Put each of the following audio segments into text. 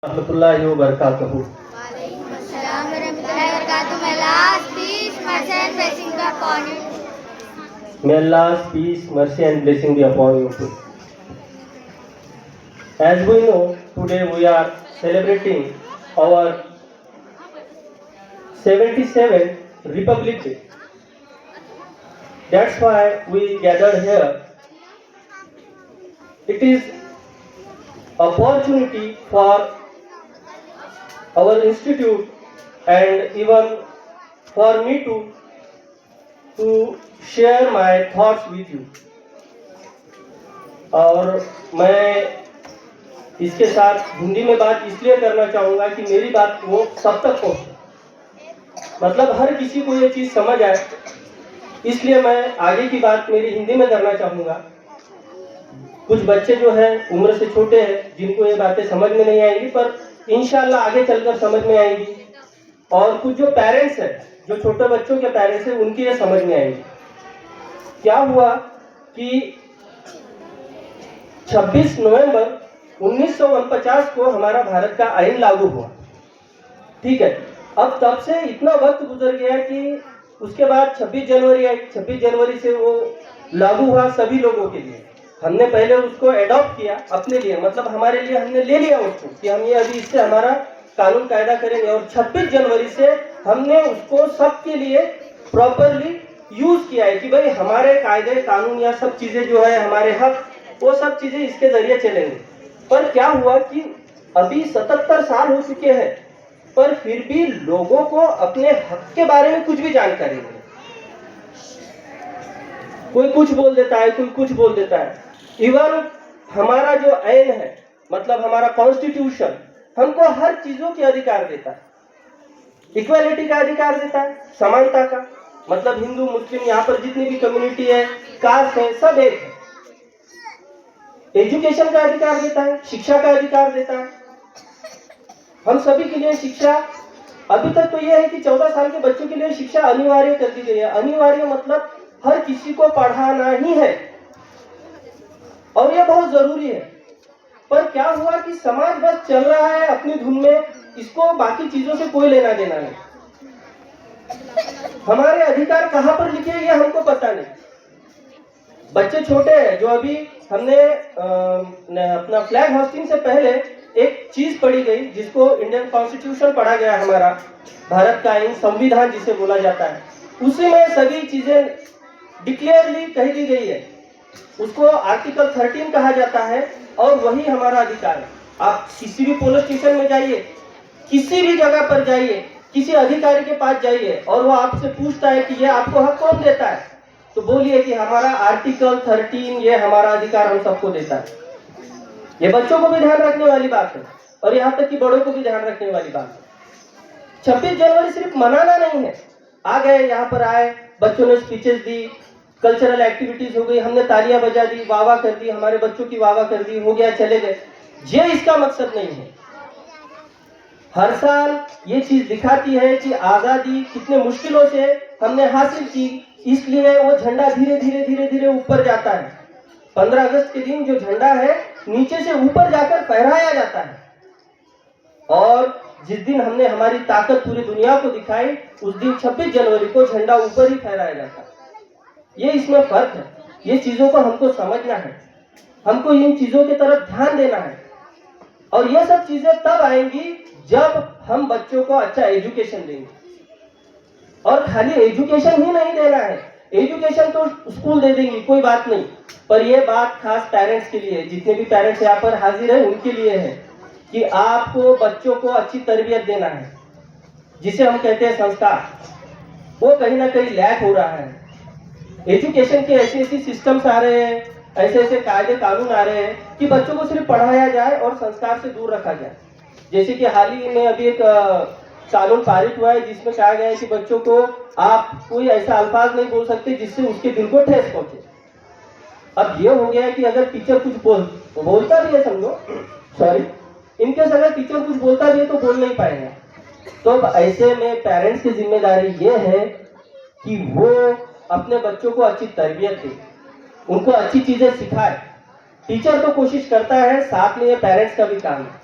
रहमतुल्लाहि व बरकातहू। Walaikum assalam warahmatullahi wabarakatuh. My last peace, mercy and blessing be upon you. May Allah's peace, mercy and blessing be upon you too. As we know, today we are celebrating our 77th Republic Day. That's why we gathered here. It is opportunity for our institute and even for me to share my thoughts with you. और मैं इसके साथ हिंदी में बात इसलिए करना चाहूँगा कि मेरी बात वो सब तक पहुँचे, मतलब हर किसी को ये चीज़ समझ आए। इसलिए मैं आगे की बात मेरी हिंदी में करना चाहूँगा। कुछ बच्चे जो हैं उम्र से छोटे हैं, जिनको ये बातें समझ में नहीं आएंगी, पर इंशाल्लाह आगे चलकर समझ में आएंगी। और कुछ जो पेरेंट्स हैं, जो छोटे बच्चों के पेरेंट्स हैं, उनकी ये समझ में आएंगी। क्या हुआ कि 26 नवंबर 1949 को हमारा भारत का आईन लागू हुआ। ठीक है, अब तब से इतना वक्त गुजर गया कि उसके बाद 26 जनवरी आई। 26 जनवरी से वो लागू हुआ सभी लोगों के लिए। हमने पहले उसको एडॉप्ट किया अपने लिए, मतलब हमारे लिए हमने ले लिया उसको कि हम ये अभी इससे हमारा कानून कायदा करेंगे। और 26 जनवरी से हमने उसको सबके लिए प्रॉपरली यूज किया है कि भाई हमारे कायदे कानून या सब चीजें जो है हमारे हक, वो सब चीजें इसके जरिए चलेंगे। पर क्या हुआ कि अभी 77 साल हो चुके हैं, पर फिर भी लोगों को अपने हक के बारे में कुछ भी जानकारी नहीं। कोई कुछ बोल देता है, कोई कुछ बोल देता है। इवन हमारा जो आईन है, मतलब हमारा कॉन्स्टिट्यूशन, हमको हर चीजों के अधिकार देता है। इक्वालिटी का अधिकार देता है, समानता का, मतलब हिंदू मुस्लिम यहाँ पर जितनी भी कम्युनिटी है, कास्ट है, सब एक है। एजुकेशन का अधिकार देता है, शिक्षा का अधिकार देता है। हम सभी के लिए शिक्षा, अभी तक तो यह है कि 14 साल के बच्चों के लिए शिक्षा अनिवार्य कर दी गई है। अनिवार्य मतलब हर किसी को पढ़ाना ही है और यह बहुत जरूरी है। पर क्या हुआ कि समाज बस चल रहा है अपनी धुन में, इसको बाकी चीजों से कोई लेना देना नहीं। हमारे अधिकार कहाँ पर लिखे हैं ये हमको पता नहीं। बच्चे छोटे हैं, जो अभी हमने अपना फ्लैग होस्टिंग से पहले एक चीज पढ़ी गई, जिसको इंडियन कॉन्स्टिट्यूशन पढ़ा गया, हमारा भारत का आईन, संविधान जिसे बोला जाता है। उसी में सभी चीजें डिक्लेयरली कही दी गई है। उसको आर्टिकल 13 कहा जाता है और वही हमारा अधिकार है। आप किसी भी पुलिस स्टेशन में जाइए, किसी भी जगह पर जाइए, किसी अधिकारी के पास जाइए और वो आपसे पूछता है कि ये आपको हक कौन देता है, तो बोलिए कि हमारा आर्टिकल 13 ये हमारा अधिकार हम सबको देता है। ये बच्चों को भी ध्यान रखने वाली बात है और यहाँ तक कि बड़ों को भी ध्यान रखने वाली बात है। 26 जनवरी सिर्फ मनाना नहीं है। आ गए, यहाँ पर आए, बच्चों ने स्पीचेस दी, कल्चरल एक्टिविटीज हो गई, हमने तालियां बजा दी, वाह कर दी, हमारे बच्चों की वाह कर दी, हो गया, चले गए। ये इसका मकसद नहीं है। हर साल ये चीज दिखाती है कि आजादी कितने मुश्किलों से हमने हासिल की, इसलिए वो झंडा धीरे धीरे धीरे धीरे ऊपर जाता है। 15 अगस्त के दिन जो झंडा है नीचे से ऊपर जाकर फहराया जाता है। और जिस दिन हमने हमारी ताकत पूरी दुनिया को दिखाई, उस दिन 26 जनवरी को झंडा ऊपर ही फहराया जाता है। ये इसमें फर्क है। ये चीजों को हमको समझना है, हमको इन चीजों की तरफ ध्यान देना है। और ये सब चीजें तब आएंगी जब हम बच्चों को अच्छा एजुकेशन देंगे। और खाली एजुकेशन ही नहीं देना है, एजुकेशन तो स्कूल दे देंगी, कोई बात नहीं, पर यह बात खास पेरेंट्स के लिए, जितने भी पेरेंट्स यहाँ पर हाजिर हैं उनके लिए है कि आपको बच्चों को अच्छी तरबियत देना है, जिसे हम कहते हैं संस्कार। वो कहीं ना कहीं लैक हो रहा है। एजुकेशन के ऐसे ऐसे सिस्टम्स आ रहे हैं, ऐसे ऐसे कायदे कानून आ रहे हैं कि बच्चों को सिर्फ पढ़ाया जाए और संस्कार से दूर रखा जाए। जैसे कि हाल ही में अभी एक कानून पारित हुआ है, जिसमें कहा गया है कि बच्चों को आप कोई ऐसा अल्फाज नहीं बोल सकते जिससे उसके दिल को ठेस पहुंचे। अब ये हो गया है कि अगर टीचर कुछ बोलता भी है, समझो, सॉरी, इनकेस अगर टीचर कुछ बोलता भी है तो बोल नहीं पाएगा। तो अब ऐसे में पेरेंट्स की जिम्मेदारी ये है कि वो अपने बच्चों को अच्छी तरबियत दे, उनको अच्छी चीजें सिखाए। टीचर तो कोशिश करता है, साथ में ये पेरेंट्स का भी काम है।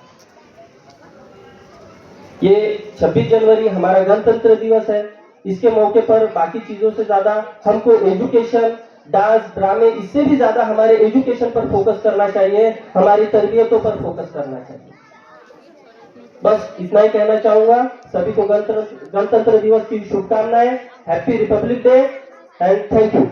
ये 26 जनवरी हमारा गणतंत्र दिवस है। इसके मौके पर बाकी चीजों से ज्यादा हमको एजुकेशन, डांस, ड्रामे, इससे भी ज्यादा हमारे एजुकेशन पर फोकस करना चाहिए, हमारी तरबियतों पर फोकस करना चाहिए। बस इतना ही कहना चाहूंगा। सभी को गणतंत्र दिवस की शुभकामनाएं। Happy Republic day and thank you.